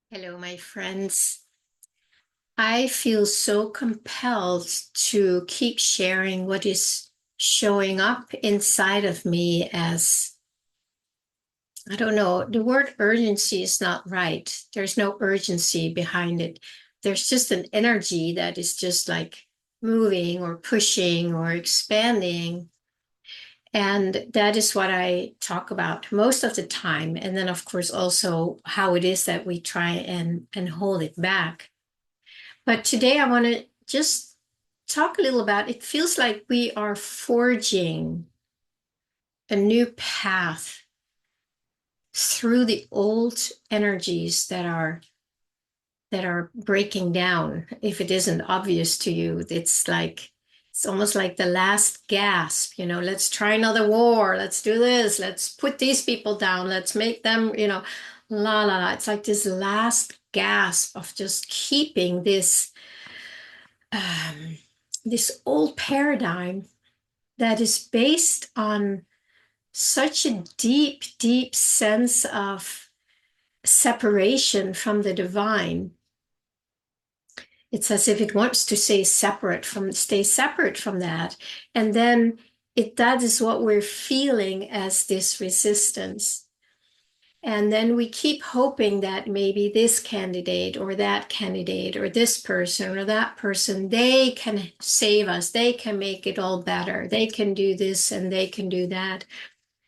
Hello, my friends. I feel so compelled to keep sharing what is showing up inside of me as, I don't know, the word urgency is not right. There's no urgency behind it. There's just an energy that is just like moving or pushing or expanding. And that is what I talk about most of the time. And then, of course, also how it is that we try and hold it back. But today I want to just talk a little about it feels like we are forging a new path through the old energies that are breaking down. If it isn't obvious to you, it's almost like the last gasp, let's try another war, let's do this, let's put these people down, let's make them, la la la. It's like this last gasp of just keeping um, this old paradigm that is based on such a deep, deep sense of separation from the divine. It's as if it wants to stay separate from that. And then that is what we're feeling as this resistance. And then we keep hoping that maybe this candidate or that candidate or this person or that person, they can save us. They can make it all better. They can do this and they can do that.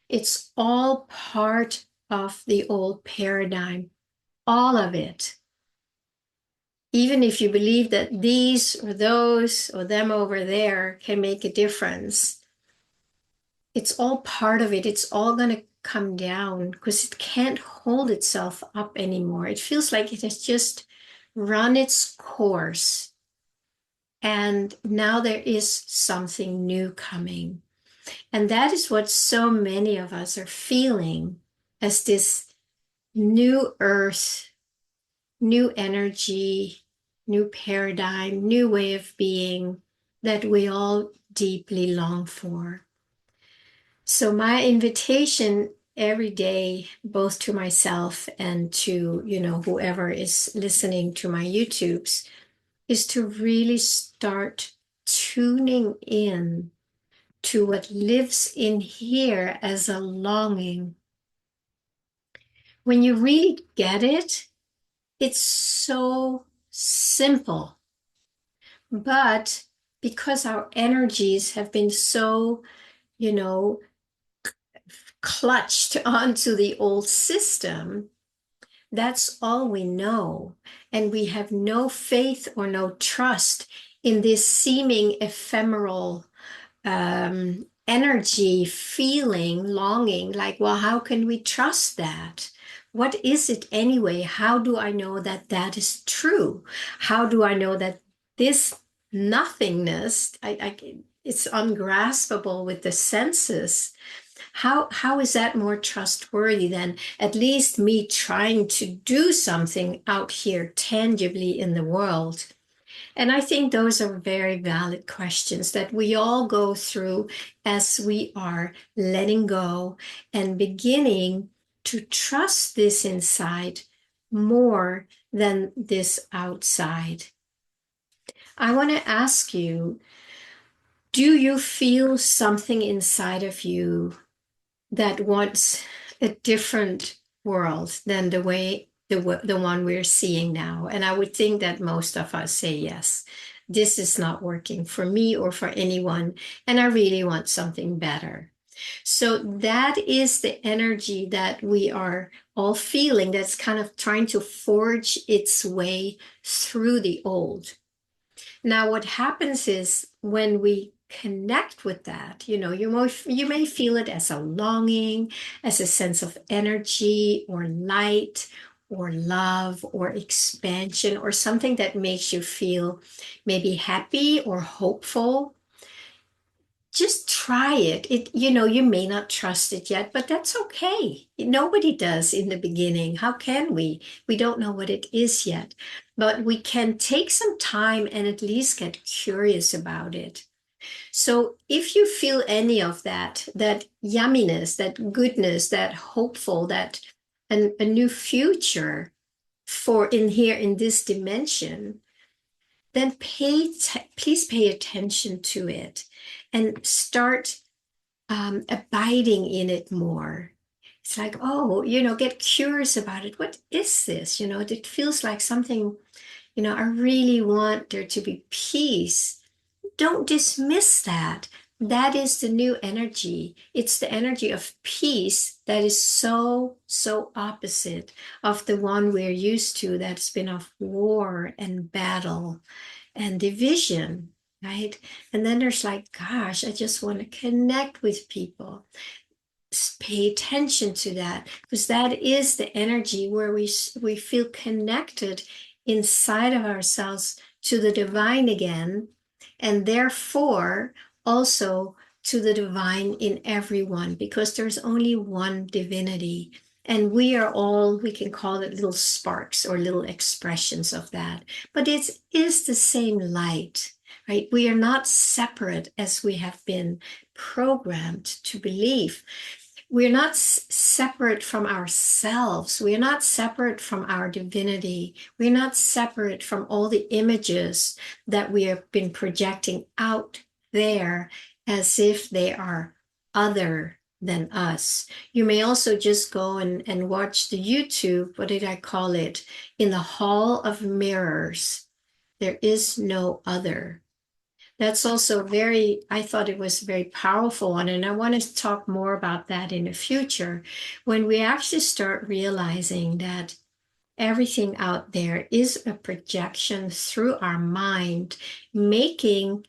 It's all part of the old paradigm, all of it. Even if you believe that these or those or them over there can make a difference, it's all part of it. It's all going to come down because it can't hold itself up anymore. It feels like it has just run its course. And now there is something new coming. And that is what so many of us are feeling as this new earth, new energy, new paradigm, new way of being that we all deeply long for. So my invitation every day, both to myself and to, whoever is listening to my YouTubes, is to really start tuning in to what lives in here as a longing. When you really get it, it's so simple. But because our energies have been so, you know, clutched onto the old system, that's all we know. And we have no faith or no trust in this seeming ephemeral energy, feeling, longing, like, well, how can we trust that? What is it anyway? How do I know that that is true? How do I know that this nothingness, it's ungraspable with the senses? How is that more trustworthy than at least me trying to do something out here tangibly in the world? And I think those are very valid questions that we all go through as we are letting go and beginning to trust this inside more than this outside. I want to ask you, do you feel something inside of you that wants a different world than the one we're seeing now? And I would think that most of us say yes. This is not working for me or for anyone, and I really want something better. So that is the energy that we are all feeling that's kind of trying to forge its way through the old. Now, what happens is when we connect with that, you may feel it as a longing, as a sense of energy or light or love or expansion or something that makes you feel maybe happy or hopeful. Just try it. You may not trust it yet, but that's okay. Nobody does in the beginning. How can we? We don't know what it is yet, but we can take some time and at least get curious about it. So if you feel any of that yumminess, that goodness, that hopeful, that a new future, for in here in this dimension, then please pay attention to it and start abiding in it more. It's like, oh, get curious about it. What is this? It feels like something, I really want there to be peace. Don't dismiss that. That is the new energy. It's the energy of peace that is so, so opposite of the one we're used to that's been of war and battle and division, right? And then there's like, gosh, I just want to connect with people. Pay attention to that, because that is the energy where we feel connected inside of ourselves to the divine again, and therefore also to the divine in everyone, because there's only one divinity. And we are all, we can call it little sparks or little expressions of that. But it is the same light, right? We are not separate as we have been programmed to believe. We're not separate from ourselves. We're not separate from our divinity. We're not separate from all the images that we have been projecting out there as if they are other than us. You may also just go and watch the YouTube, what did I call it? In the Hall of Mirrors. There is no other. That's also I thought it was a very powerful one. And I want to talk more about that in the future when we actually start realizing that everything out there is a projection through our mind, making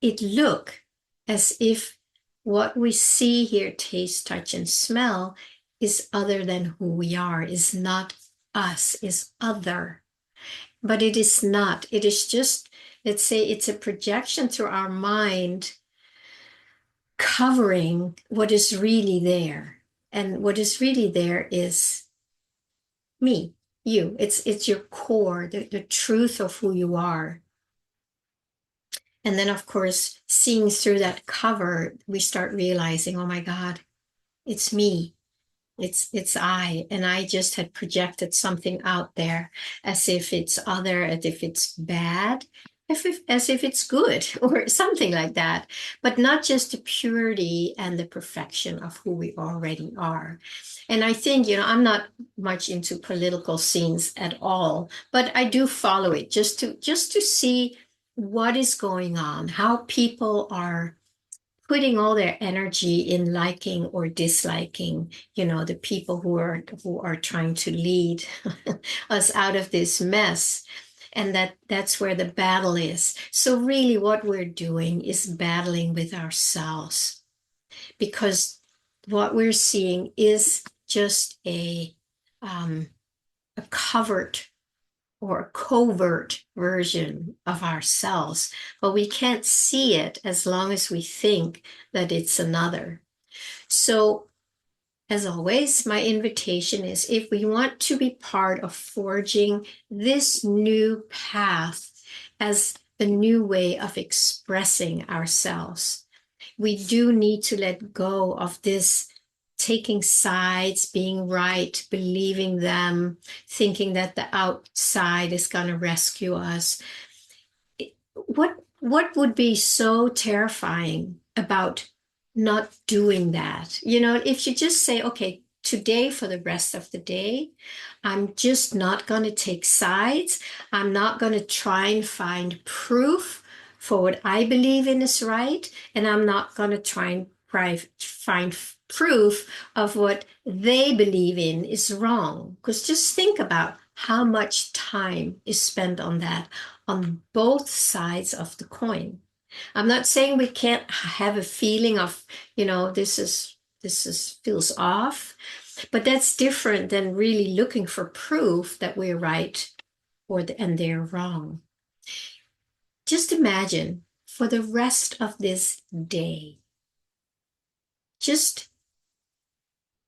it look as if what we see, hear, taste, touch, and smell is other than who we are, is not us, is other. But it is not. It is just, let's say it's a projection through our mind covering what is really there. And what is really there is me, you. It's your core, the truth of who you are. And then, of course, seeing through that cover, we start realizing, oh my God, it's me. It's I, and I just had projected something out there as if it's other, as if it's bad, as if it's good or something like that, but not just the purity and the perfection of who we already are. And I think, I'm not much into political scenes at all, but I do follow it just to see what is going on, how people are putting all their energy in liking or disliking, the people who are trying to lead us out of this mess. And that's where the battle is. So really what we're doing is battling with ourselves, because what we're seeing is just a covered or a covert version of ourselves, but we can't see it as long as we think that it's another. So, as always, my invitation is, if we want to be part of forging this new path as a new way of expressing ourselves, we do need to let go of this taking sides, being right, believing them, thinking that the outside is going to rescue us. What would be so terrifying about not doing that? If you just say, okay, today for the rest of the day, I'm just not going to take sides. I'm not going to try and find proof for what I believe in is right, and I'm not going to try and find proof of what they believe in is wrong. Because just think about how much time is spent on that on both sides of the coin. I'm not saying we can't have a feeling of, this feels off, but that's different than really looking for proof that we're right and they're wrong. Just imagine for the rest of this day, just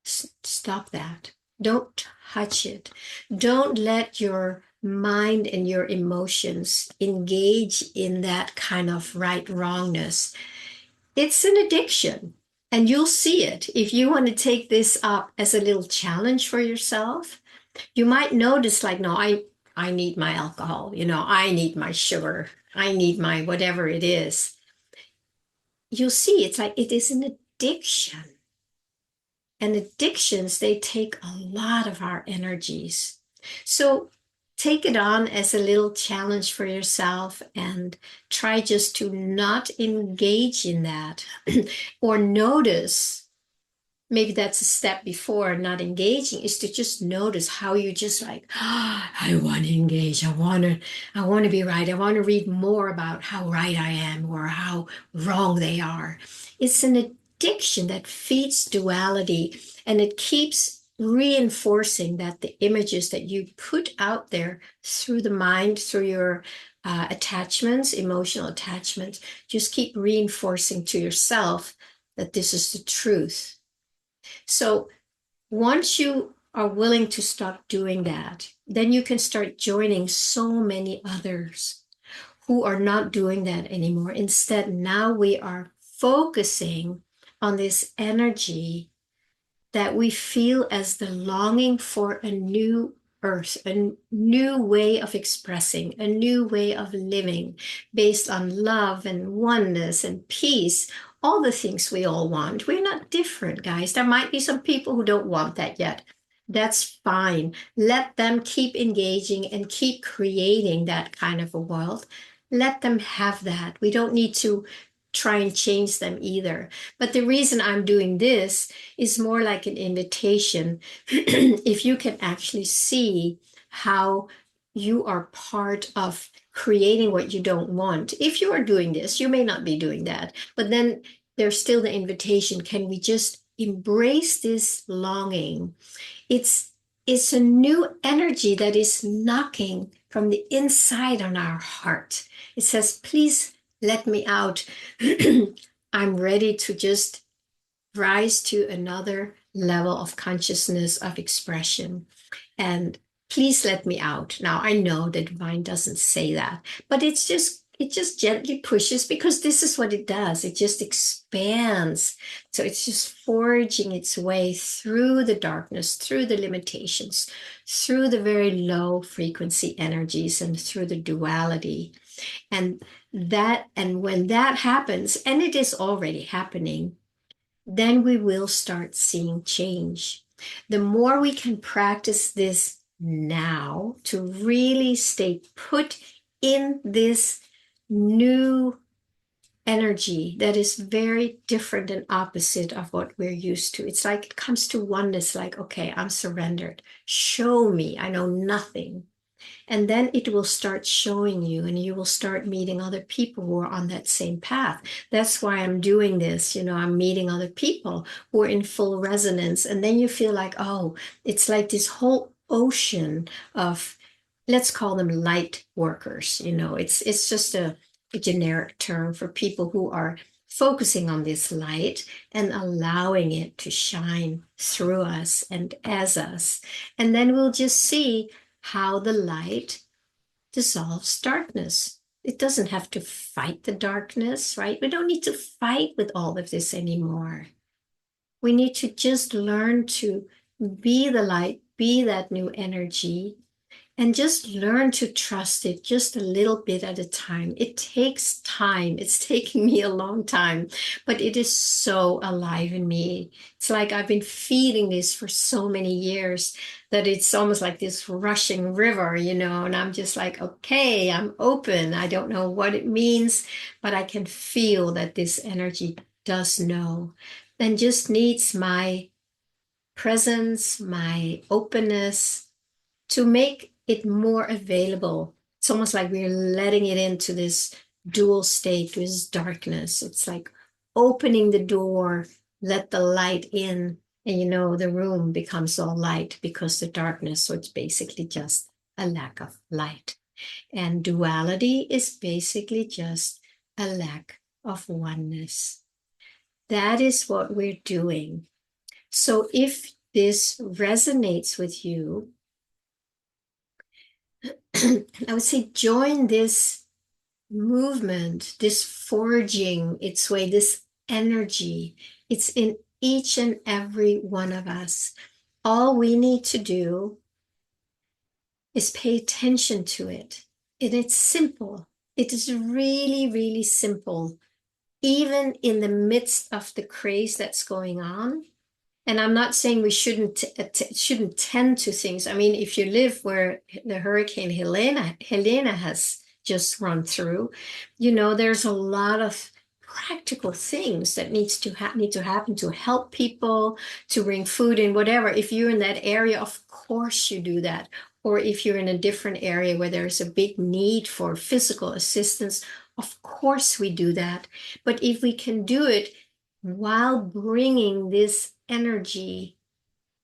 stop that. Don't touch it. Don't let your mind and your emotions engage in that kind of right wrongness. It's an addiction, and you'll see it. If you want to take this up as a little challenge for yourself, You might notice like, no, I need my alcohol, I need my sugar, I need my whatever it is. You'll see it's like it is an addiction. And addictions, they take a lot of our energies. So take it on as a little challenge for yourself and try just to not engage in that or notice. Maybe that's a step before not engaging, is to just notice how you just like, oh, I want to engage. I want to be right. I want to read more about how right I am or how wrong they are. It's an addiction that feeds duality, and it keeps reinforcing that the images that you put out there through the mind, through your attachments, emotional attachments, just keep reinforcing to yourself that this is the truth. So once you are willing to stop doing that, then you can start joining so many others who are not doing that anymore. Instead, now we are focusing on this energy that we feel as the longing for a new earth, a new way of expressing, a new way of living based on love and oneness and peace, all the things we all want. We're not different, guys. There might be some people who don't want that yet. That's fine. Let them keep engaging and keep creating that kind of a world. Let them have that. We don't need to try and change them either. But the reason I'm doing this is more like an invitation. If you can actually see how you are part of creating what you don't want. If you are doing this, you may not be doing that, but then there's still the invitation. Can we just embrace this longing? It's it's a new energy that is knocking from the inside on our heart. It says, please let me out. I'm ready to just rise to another level of consciousness, of expression. And please let me out. Now, I know the divine doesn't say that, but it just gently pushes, because this is what it does. It just expands. So it's just forging its way through the darkness, through the limitations, through the very low frequency energies, and through the duality. And when that happens, and it is already happening, then we will start seeing change. The more we can practice this now to really stay put in this new energy that is very different and opposite of what we're used to. It's like it comes to oneness, like, okay, I'm surrendered. Show me, I know nothing. And then it will start showing you, and you will start meeting other people who are on that same path. That's why I'm doing this. I'm meeting other people who are in full resonance. And then you feel like, oh, it's like this whole ocean of, let's call them light workers. It's just a generic term for people who are focusing on this light and allowing it to shine through us and as us. And then we'll just see how the light dissolves darkness. It doesn't have to fight the darkness, right? We don't need to fight with all of this anymore. We need to just learn to be the light, be that new energy, and just learn to trust it just a little bit at a time. It takes time. It's taking me a long time, but it is so alive in me. It's like I've been feeding this for so many years that it's almost like this rushing river, and I'm just like, okay, I'm open. I don't know what it means, but I can feel that this energy does know, and just needs my presence, my openness, to make it more available. It's almost like we're letting it into this dual state, this darkness. It's like opening the door, let the light in, and the room becomes all light because the darkness. So it's basically just a lack of light. And duality is basically just a lack of oneness. That is what we're doing. So if this resonates with you, I would say join this movement, this forging its way, this energy. It's in each and every one of us. All we need to do is pay attention to it. And it's simple. It is really, really simple, even in the midst of the craze that's going on. And I'm not saying we shouldn't tend to things. I mean, if you live where the Hurricane Helena has just run through, there's a lot of practical things that need to happen to help people, to bring food and whatever. If you're in that area, of course you do that. Or if you're in a different area where there's a big need for physical assistance, of course we do that. But if we can do it while bringing this energy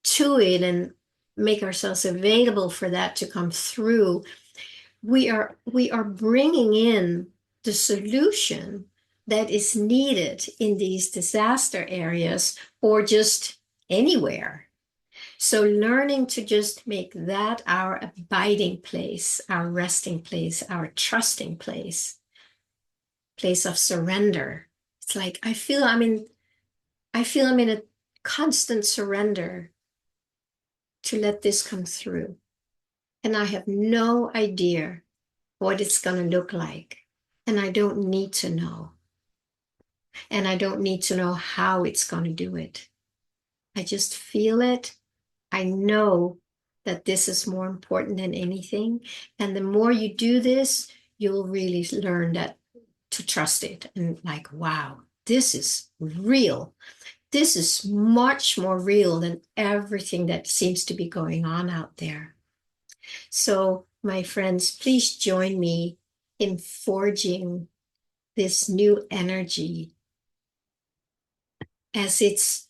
to it and make ourselves available for that to come through, we are bringing in the solution that is needed in these disaster areas or just anywhere. So learning to just make that our abiding place, our resting place, our trusting place of surrender. It's like I feel I'm in a constant surrender to let this come through. And I have no idea what it's going to look like. And I don't need to know. And I don't need to know how it's going to do it. I just feel it. I know that this is more important than anything. And the more you do this, you'll really learn that to trust it. And like, wow, this is real. This is much more real than everything that seems to be going on out there. So, my friends, please join me in forging this new energy as it's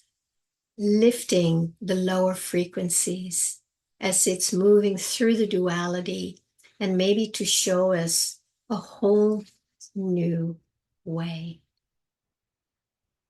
lifting the lower frequencies, as it's moving through the duality, and maybe to show us a whole new way.